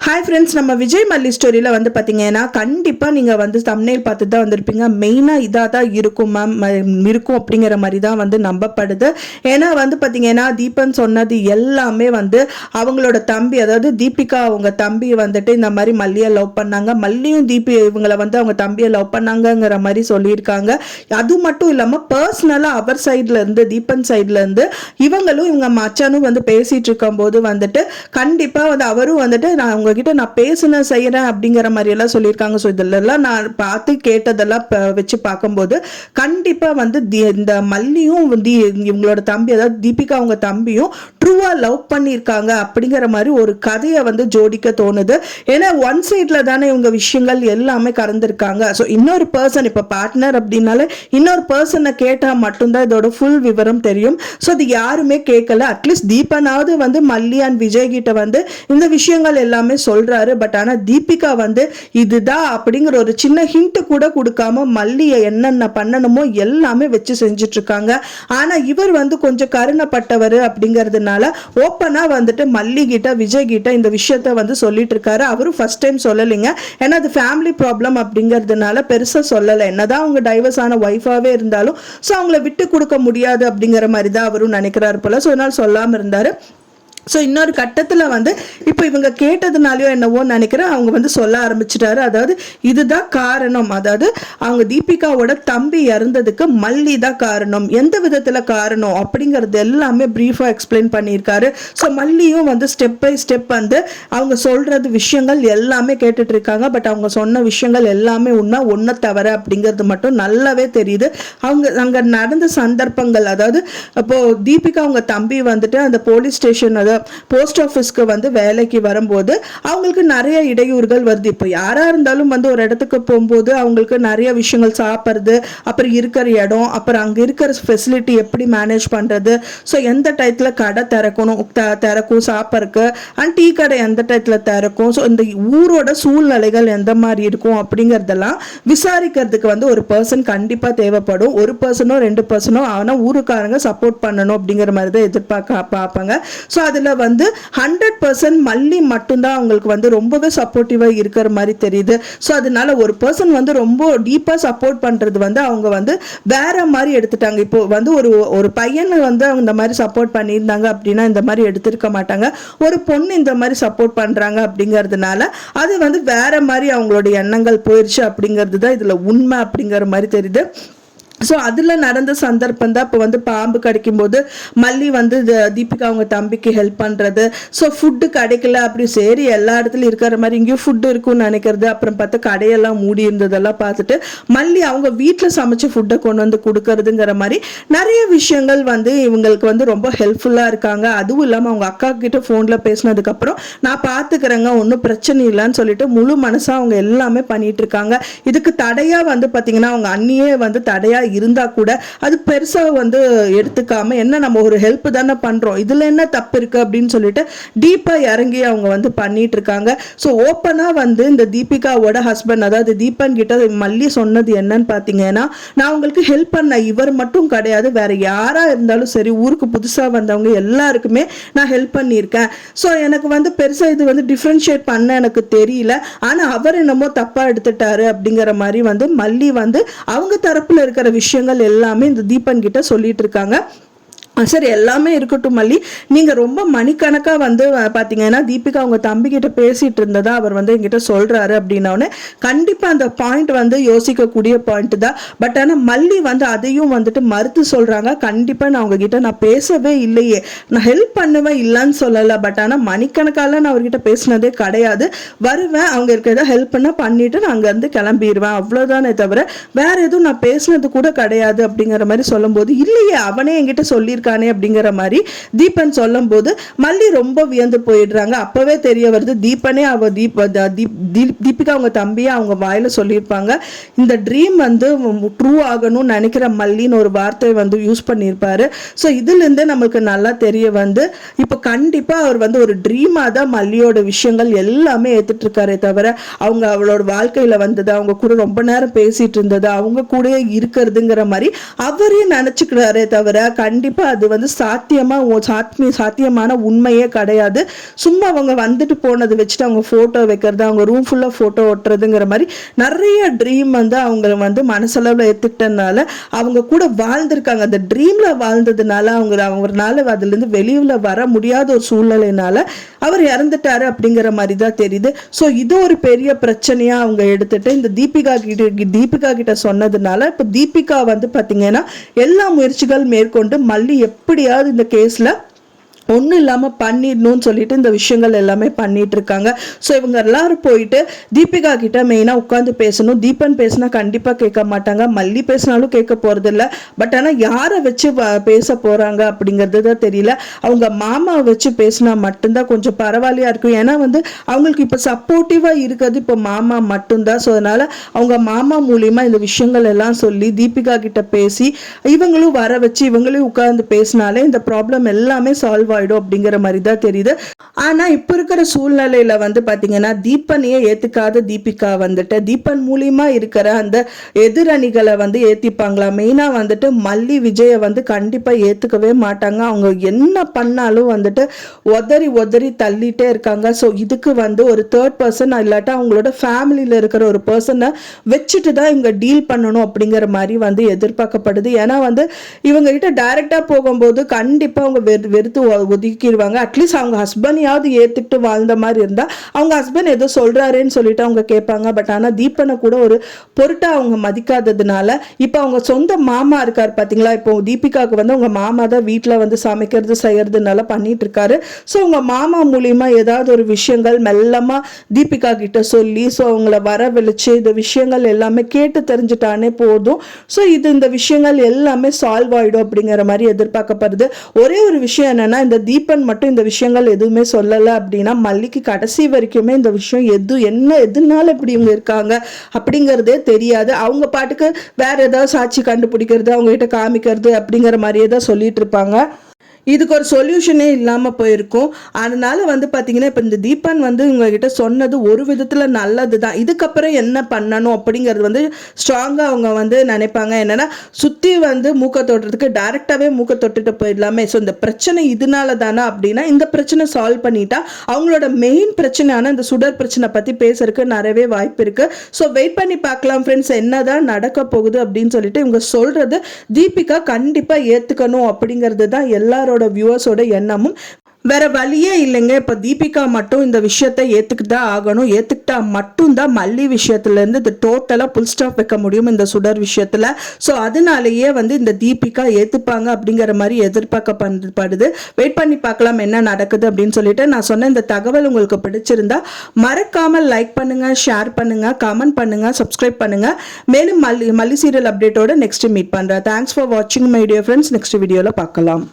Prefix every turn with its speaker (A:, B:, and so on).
A: Hi friends, நம்ம விஜய் மல்லி ஸ்டோரியில் வந்து பார்த்தீங்கன்னா கண்டிப்பாக நீங்கள் வந்து தம்ப்நெயில் பார்த்து தான் வந்திருப்பீங்க. மெயினாக இதாக தான் இருக்கும் இருக்கும் அப்படிங்கிற மாதிரி தான் வந்து நம்பப்படுது. ஏன்னா வந்து பார்த்தீங்கன்னா தீபன் சொன்னது எல்லாமே வந்து அவங்களோட தம்பி, அதாவது தீபிகா அவங்க தம்பி வந்துட்டு இந்த மாதிரி மல்லியை லவ் பண்ணாங்க, மல்லியும் இவங்களை வந்து அவங்க தம்பியை லவ் பண்ணாங்கங்கிற மாதிரி சொல்லியிருக்காங்க. அது மட்டும் இல்லாமல் பர்சனலாக அவர் சைட்ல இருந்து, தீபன் சைட்ல இருந்து இவங்களும் இவங்க மச்சானும் வந்து பேசிட்டு இருக்கும் போது வந்துட்டு கண்டிப்பாக வந்து அவரும் வந்துட்டு நான் உங்ககிட்ட நான் பேசுனேன் செய்கிறேன் அப்படிங்கிற மாதிரி எல்லாம் சொல்லியிருக்காங்க. ஸோ இதெல்லாம் நான் பார்த்து கேட்டதெல்லாம் வச்சு பார்க்கும்போது கண்டிப்பாக வந்து இந்த மல்லியும் இவங்களோட தம்பி, அதாவது தீபிகா அவங்க தம்பியும் ட்ரூவா லவ் பண்ணியிருக்காங்க அப்படிங்கிற மாதிரி ஒரு கதையை வந்து ஜோடிக்க தோணுது. ஏன்னா ஒன் சைடில் தானே இவங்க விஷயங்கள் எல்லாமே கறந்துருக்காங்க. ஸோ இன்னொரு பர்சன், இப்போ பார்ட்னர் அப்படின்னாலே இன்னொரு பர்சனை கேட்டால் மட்டும்தான் இதோட ஃபுல் விவரம் தெரியும். ஸோ அது யாருமே கேட்கல. அட்லீஸ்ட் தீபனாவது வந்து மல்லி அண்ட் விஜய் கிட்ட வந்து இந்த விஷயங்கள் எல்லாமே சொல்றாரு. பட் ஆனா தீபிகா வந்து இதுதான் அப்படிங்கிற ஒரு சின்ன ஹிண்ட் கூட கொடுக்காம மல்லியை என்னென்ன பண்ணணுமோ எல்லாமே வச்சு செஞ்சுட்டு இருக்காங்க. ஆனா இவர் வந்து கொஞ்சம் கருணப்பட்டவர் அப்படிங்கிறதுனால ஓப்பனா வந்துட்டு மல்லி கிட்ட, விஜய் கிட்ட இந்த விஷயத்த வந்து சொல்லிட்டு இருக்காரு. அவரும் ஃபர்ஸ்ட் டைம் சொல்லலைங்க. ஏன்னா அது ஃபேமிலி ப்ராப்ளம் அப்படிங்கிறதுனால பெருசா சொல்லலை. என்னதான் அவங்க டைவர்ஸ் ஆன ஒய்ஃபாவே இருந்தாலும் ஸோ அவங்கள விட்டு கொடுக்க முடியாது அப்படிங்கிற மாதிரி தான் அவரும் நினைக்கிறாரு போல. ஸோ அதனால சொல்லாம இருந்தாரு. ஸோ இன்னொரு கட்டத்தில் வந்து இப்போ இவங்க கேட்டதுனாலையோ என்னவோ நினைக்கிறேன், அவங்க வந்து சொல்ல ஆரம்பிச்சிட்டாரு. அதாவது இதுதான் காரணம், அதாவது அவங்க தீபிகாவோட தம்பி இறந்ததுக்கு மல்லி தான் காரணம், எந்த விதத்தில் காரணம் அப்படிங்கிறது எல்லாமே ப்ரீஃபாக எக்ஸ்பிளைன் பண்ணியிருக்காரு. ஸோ மல்லியும் வந்து ஸ்டெப் பை ஸ்டெப் வந்து அவங்க சொல்கிறது விஷயங்கள் எல்லாமே கேட்டுட்டு இருக்காங்க. பட் அவங்க சொன்ன விஷயங்கள் எல்லாமே உண்மை, ஒன்றை தவிர அப்படிங்கிறது மட்டும் நல்லாவே தெரியுது. அங்கே நடந்த சந்தர்ப்பங்கள், அதாவது இப்போ தீபிகா அவங்க தம்பி வந்துட்டு அந்த போலீஸ் ஸ்டேஷன், அதாவது போஸ்ட் ஆஃபீஸ்க்கு வந்து வேலைக்கு வரும்போது அவங்களுக்கு நிறைய இடையூறுகள் வருது. இப்போ யாரா இருந்தாலும் வந்து ஒரு இடத்துக்கு போகும்போது அவங்களுக்கு நிறைய விஷயங்கள் சாப்பிட்றது, அப்புறம் இருக்கிற இடம், அப்புறம் அங்கே இருக்கிற ஃபெசிலிட்டி எப்படி மேனேஜ் பண்ணுறது, ஸோ எந்த டயத்தில் கடை திறக்கும் சாப்பிட்றதுக்கு, அண்ட் டீ கடை எந்த டயத்தில் திறக்கும், ஸோ இந்த ஊரோட சூழ்நிலைகள் எந்த மாதிரி இருக்கும் அப்படிங்கிறதெல்லாம் விசாரிக்கிறதுக்கு வந்து ஒரு பர்சன் கண்டிப்பாக தேவைப்படும். ஒரு பர்சனோ ரெண்டு பர்சனோ, ஆனால் ஊருக்காரங்க சப்போர்ட் பண்ணணும் அப்படிங்கிற மாதிரி தான் பார்ப்பாங்க. ஸோ அதில் வந்து 100% மல்லி மட்டும்தான் அவங்களுக்கு வந்து ரொம்பவே சப்போர்ட்டிவா இருக்கிற மாதிரி தெரியுது. ஸோ அதனால ஒரு பர்சன் வந்து ரொம்ப டீப்பா சப்போர்ட் பண்றது வந்து அவங்க வந்து வேற மாதிரி எடுத்துட்டாங்க. இப்போ வந்து ஒரு பையனை வந்து அவங்க இந்த மாதிரி சப்போர்ட் பண்ணியிருந்தாங்க அப்படின்னா இந்த மாதிரி எடுத்திருக்க மாட்டாங்க. ஒரு பொண்ணு இந்த மாதிரி சப்போர்ட் பண்றாங்க அப்படிங்கிறதுனால அது வந்து வேற மாதிரி அவங்களுடைய எண்ணங்கள் போயிடுச்சு அப்படிங்கிறது தான் இதுல உண்மை அப்படிங்கிற மாதிரி தெரியுது. ஸோ அதில் நடந்த சந்தர்ப்பம் தான் இப்போ வந்து பாம்பு கிடைக்கும்போது மல்லி வந்து தீபிகா அவங்க தம்பிக்கு ஹெல்ப் பண்ணுறது. ஸோ ஃபுட்டு கிடைக்கல, அப்படி சரி எல்லா இடத்துலையும் இருக்கிற மாதிரி இங்கேயும் ஃபுட்டு இருக்குன்னு நினைக்கிறது. அப்புறம் பார்த்தா கடையெல்லாம் மூடி இருந்ததெல்லாம் பார்த்துட்டு மல்லி அவங்க வீட்டில் சமைச்சு ஃபுட்டை கொண்டு வந்து கொடுக்கறதுங்கிற மாதிரி நிறைய விஷயங்கள் வந்து இவங்களுக்கு வந்து ரொம்ப ஹெல்ப்ஃபுல்லாக இருக்காங்க. அதுவும் இல்லாமல் அவங்க அக்கா கிட்ட ஃபோனில் பேசினதுக்கப்புறம் நான் பார்த்துக்கிறேங்க, ஒன்றும் பிரச்சனை இல்லைன்னு சொல்லிட்டு முழு மனசாக அவங்க எல்லாமே பண்ணிட்டு இருக்காங்க. இதுக்கு தடையாக வந்து பார்த்தீங்கன்னா அவங்க அண்ணியே வந்து தடையாக இருந்தா கூட அது பெருசா வந்து எடுத்துக்காம, என்ன நம்ம ஒரு ஹெல்ப் தானே பண்றோம், இதுல என்ன தப்பு இருக்கு அப்படின்னு சொல்லிட்டு டீப்பா இறங்கி அவங்க வந்து பண்ணிட்டு இருக்காங்க. ஸோ ஓப்பனா வந்து இந்த தீபிகாவோட ஹஸ்பண்ட், அதாவது தீபன் கிட்ட மல்லி சொன்னது என்னன்னு பாத்தீங்கன்னா, நான் உங்களுக்கு ஹெல்ப் பண்ண இவர் மட்டும் கிடையாது, வேற யாரா இருந்தாலும் சரி, ஊருக்கு புதுசா வந்தவங்க எல்லாருக்குமே நான் ஹெல்ப் பண்ணியிருக்கேன். ஸோ எனக்கு வந்து பெருசா இது வந்து டிஃபரன்ஷியேட் பண்ண எனக்கு தெரியல, ஆனா அவர் என்னமோ தப்பா எடுத்துட்டாரு அப்படிங்கிற மாதிரி வந்து மல்லி வந்து அவங்க தரப்புல இருக்கிற விஷயங்கள் எல்லாமே இந்த தீபன் கிட்ட சொல்லிட்டு இருக்காங்க. சரி எல்லாமே இருக்கட்டும் மல்லி, நீங்கள் ரொம்ப மணிக்கணக்காக வந்து பார்த்தீங்கன்னா தீபிகா அவங்க தம்பிக்கிட்ட பேசிகிட்டு இருந்ததா அவர் வந்து என்கிட்ட சொல்கிறாரு அப்படின்னோடனே கண்டிப்பாக அந்த பாயிண்ட் வந்து யோசிக்கக்கூடிய பாயிண்ட் தான். பட் ஆனால் மல்லி வந்து அதையும் வந்துட்டு மறுத்து சொல்கிறாங்க. கண்டிப்பாக நான் அவங்ககிட்ட நான் பேசவே இல்லையே, நான் ஹெல்ப் பண்ணுவேன் இல்லைன்னு சொல்லலை, பட் ஆனால் மணிக்கணக்கால நான் அவர்கிட்ட பேசினதே கிடையாது, வருவேன் அவங்க இருக்க ஏதாவது ஹெல்ப் பண்ண பண்ணிவிட்டு நான் அங்கேருந்து கிளம்பிடுவேன், அவ்வளோதானே தவிர வேறு எதுவும் நான் பேசினது கூட கிடையாது அப்படிங்கிற மாதிரி சொல்லும்போது, இல்லையே அவனே என்கிட்ட சொல்லியிருக்க அப்படிங்கிற மாதிரி தீபன் சொல்லும் போது மல்லி ரொம்ப வியந்து போயிடுறாங்க. அப்பவே தெரிய வருது தீபனே அவ தீபிகா அவங்க தம்பியா அவங்க வாயில சொல்லியிருப்பாங்க, இந்த ட்ரீம் வந்து ட்ரூ ஆகணும்னு நினைக்கிற மல்லின்னு ஒரு வார்த்தை வந்து யூஸ் பண்ணியிருப்பாரு. ஸோ இதுல இருந்து நமக்கு நல்லா தெரிய வந்து இப்போ கண்டிப்பா அவர் வந்து ஒரு ட்ரீமா தான் மல்லியோட விஷயங்கள் எல்லாமே ஏத்துட்டு இருக்காரே தவிர அவங்க அவளோட வாழ்க்கையில வந்தது, அவங்க கூட ரொம்ப நேரம் பேசிட்டு இருந்தது, அவங்க கூட இருக்கிறதுங்கிற மாதிரி அவரே நினைச்சுக்கிறாரே தவிர கண்டிப்பா அது வந்து சாத்தியமான உண்மையே கிடையாது. சும்மா அவங்க வந்துட்டு போனது வச்சுட்டு அவங்க ஃபோட்டோ வைக்கிறது, அவங்க ரூம் ஃபுல்லாக ஃபோட்டோ ஒட்டுறதுங்கிற மாதிரி நிறைய ட்ரீம் வந்து அவங்க வந்து மனசளவில் ஏற்றுக்கிட்டனால அவங்க கூட வாழ்ந்திருக்காங்க. அந்த ட்ரீமில் வாழ்ந்ததுனால அவங்கனால அதுலேருந்து வெளியில் வர முடியாத ஒரு சூழ்நிலையினால அவர் இறந்துட்டாரு அப்படிங்கிற மாதிரி தான் தெரியுது. ஸோ இது ஒரு பெரிய பிரச்சனையாக அவங்க எடுத்துட்டு இந்த தீபிகா கிட்ட சொன்னதுனால இப்போ தீபிகா வந்து பார்த்தீங்கன்னா எல்லா முயற்சிகள் மேற்கொண்டு மல்லி எப்படியாவது இந்த கேஸில் ஒன்றும் இல்லாமல் பண்ணிடணும்னு சொல்லிட்டு இந்த விஷயங்கள் எல்லாமே பண்ணிட்டு இருக்காங்க. ஸோ இவங்க எல்லாரும் போயிட்டு தீபிகா கிட்ட மெயினாக உட்காந்து பேசணும். தீபன் பேசினா கண்டிப்பாக கேட்க மாட்டாங்க, மல்லி பேசினாலும் கேட்க போகிறதில்ல. பட் ஆனால் யாரை வச்சு பேச போகிறாங்க அப்படிங்கிறது தான் தெரியல. அவங்க மாமாவை வச்சு பேசினா மட்டும்தான் கொஞ்சம் பரவாயில்லையா இருக்கும். ஏன்னா வந்து அவங்களுக்கு இப்போ சப்போர்ட்டிவாக இருக்கிறது இப்போ மாமா மட்டும்தான். ஸோ அதனால் அவங்க மாமா மூலியமா இந்த விஷயங்கள் எல்லாம் சொல்லி தீபிகா கிட்ட பேசி இவங்களும் வர வச்சு இவங்களையும் உட்கார்ந்து பேசினாலே இந்த ப்ராப்ளம் எல்லாமே சால்வ் ஆயிடும் அப்படிங்கிற மாதிரி தான் தெரியுது. ஆனா இப்ப இருக்கிற சூழ்நிலையில வந்து பாத்தீங்கன்னா தீபனையே ஏத்துக்காத தீபிகா வந்துட்டு தீபன் மூலியமா இருக்கிற அந்த எதிரணிகளை வந்து ஏத்திப்பாங்களா? மெயினா வந்துட்டு மல்லி விஜய வந்து கண்டிப்பா ஏத்துக்கவே மாட்டாங்க. அவங்க என்ன பண்ணாலும் வந்துட்டு உதறி தள்ளிட்டே இருக்காங்க. ஸோ இதுக்கு வந்து ஒரு தேர்ட் பர்சன் இல்லாட்டா அவங்களோட ஃபேமிலியில இருக்கிற ஒரு பர்சனை வச்சுட்டு தான் இவங்க டீல் பண்ணணும் அப்படிங்கிற மாதிரி வந்து எதிர்பார்க்கப்படுது. ஏன்னா வந்து இவங்க கிட்ட டைரக்டா போகும்போது கண்டிப்பா அவங்க வெறுத்து ஒதுக்கிடுவாங்க. அட்லீஸ்ட் அவங்க ஹஸ்பண்டையாவது ஏத்துட்டு வாழ்ந்த மாதிரி இருந்தா அவங்க ஹஸ்பண்ட் ஏதோ சொல்றாருன்னு சொல்லிட்டு அவங்க கேட்பாங்க. பட் ஆனா தீபனை கூட ஒரு பொருட்டா அவங்க மதிக்காததுனால இப்ப அவங்க சொந்த மாமா இருக்காரு பாத்தீங்களா, இப்போ தீபிகாவுக்கு வந்து அவங்க மாமா தான் வீட்டுல வந்து சமைக்கிறது செய்யறதுனால பண்ணிட்டு இருக்காரு. ஸோ அவங்க மாமா மூலியமா ஏதாவது ஒரு விஷயங்கள் மெல்லமா தீபிகா கிட்ட சொல்லி ஸோ அவங்கள வரவழைச்சு இந்த விஷயங்கள் எல்லாமே கேட்டு தெரிஞ்சுட்டானே போதும். ஸோ இந்த விஷயங்கள் எல்லாமே சால்வ் ஆயிடும் அப்படிங்கிற மாதிரி எதிர்பார்க்கப்படுது. ஒரே ஒரு விஷயம் என்னன்னா இந்த தீபன் மட்டும் இந்த விஷயங்கள் எதுவுமே சொல்லலை அப்படின்னா மல்லிக்கு கடைசி வரைக்குமே இந்த விஷயம் எதுனால இப்படி இவங்க இருக்காங்க அப்படிங்கிறதே தெரியாது. அவங்க பாட்டுக்கு வேற ஏதாவது சாட்சி கண்டுபிடிக்கிறது, அவங்க கிட்ட காமிக்கிறது அப்படிங்கிற மாதிரியே தான் சொல்லிட்டு இருப்பாங்க. இதுக்கு ஒரு சொல்யூஷனே இல்லாமல் போயிருக்கும். அதனால வந்து பார்த்தீங்கன்னா இப்போ இந்த தீபன் வந்து உங்ககிட்ட சொன்னது ஒரு விதத்தில் நல்லது தான். இதுக்கப்புறம் என்ன பண்ணணும் அப்படிங்கிறது வந்து ஸ்ட்ராங்காக அவங்க வந்து நினைப்பாங்க. என்னென்னா சுற்றி வந்து மூக்க தொட்டுறதுக்கு டைரெக்டாகவே மூக்க தொட்டுட்டு போயிடலாமே. ஸோ இந்த பிரச்சனை இதனால தானே அப்படின்னா இந்த பிரச்சனை சால்வ் பண்ணிட்டா அவங்களோட மெயின் பிரச்சனையான இந்த சுடர் பிரச்சனை பற்றி பேசுறதுக்கு நிறையவே வாய்ப்பு இருக்குது. ஸோ வெயிட் பண்ணி பார்க்கலாம் ஃப்ரெண்ட்ஸ், என்னதான் நடக்க போகுது அப்படின்னு சொல்லிட்டு இவங்க சொல்கிறது தீபிகா கண்டிப்பாக ஏற்றுக்கணும் அப்படிங்கிறது தான் எல்லாரோட வியூவர்ஸோட எண்ணமும். வேற வழியே இல்லைங்க. இப்போ தீபிகா மட்டும் இந்த விஷயத்தை ஏற்றுக்கிட்டு ஆகணும். ஏற்றுக்கிட்டா மட்டும்தான் மல்லி விஷயத்துலேருந்து இது டோட்டலாக புல் ஸ்டாப் வைக்க முடியும் இந்த சுடர் விஷயத்தில். ஸோ அதனாலேயே வந்து இந்த தீபிகா ஏற்றுப்பாங்க அப்படிங்கிற மாதிரி எதிர்பார்க்கப்படுது. வெயிட் பண்ணி பார்க்கலாம் என்ன நடக்குது அப்படின்னு சொல்லிட்டு. நான் சொன்ன இந்த தகவல் உங்களுக்கு பிடிச்சிருந்தா மறக்காமல் லைக் பண்ணுங்க, ஷேர் பண்ணுங்க, கமெண்ட் பண்ணுங்க, சப்ஸ்கிரைப் பண்ணுங்க. மேலும் மல்லி சீரியல் அப்டேட்டோட நெக்ஸ்ட் மீட் பண்ணுறேன். தேங்க்ஸ் ஃபார் வாட்சிங் மை டியர் ஃப்ரெண்ட்ஸ். நெக்ஸ்ட் வீடியோவில் பார்க்கலாம்.